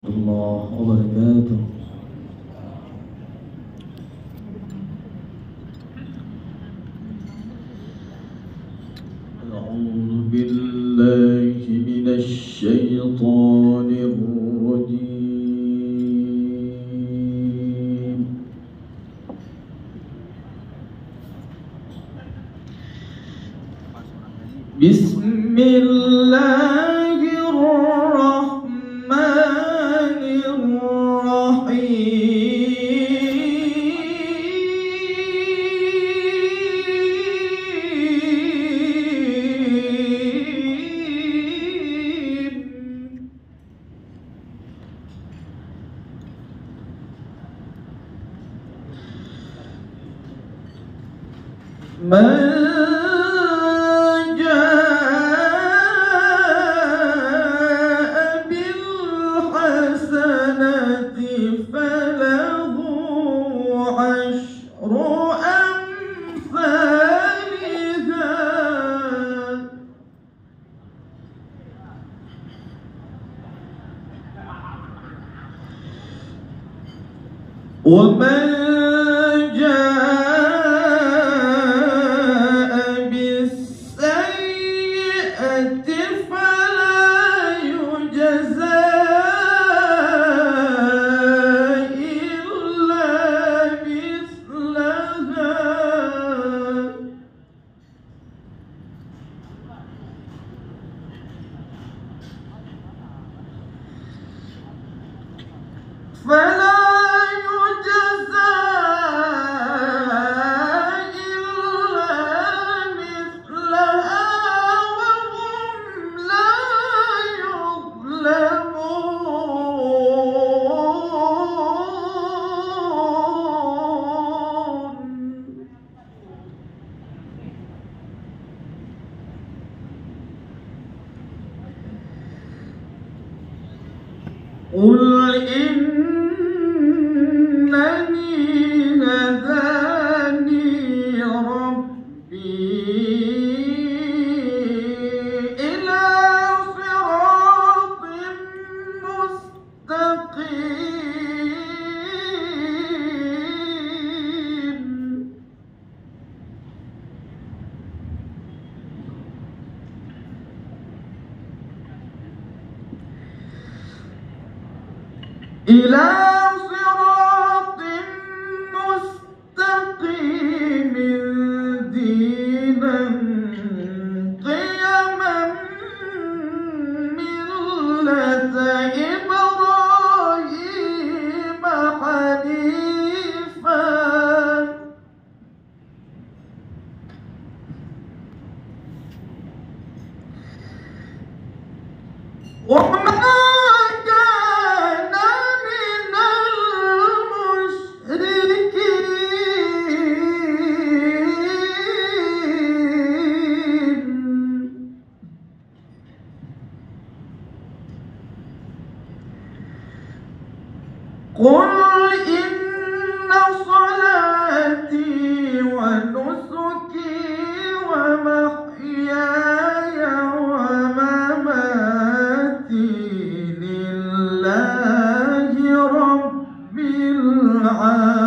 الله وبركاته. أعوذ بالله من الشيطان الرجيم. بسم الله الرحمن الرحيم. من فله عشر أمثالها ومن جاء بالسيئة فلا يجزى وهم لا يظلمون. قل إنني هداني ربي إلى صراط مستقيم إلى صراط مستقيم دينا قيما ملة إبراهيم حنيفا وما قل إن صلاتي ونسكي ومحياي ومماتي لله رب العالمين.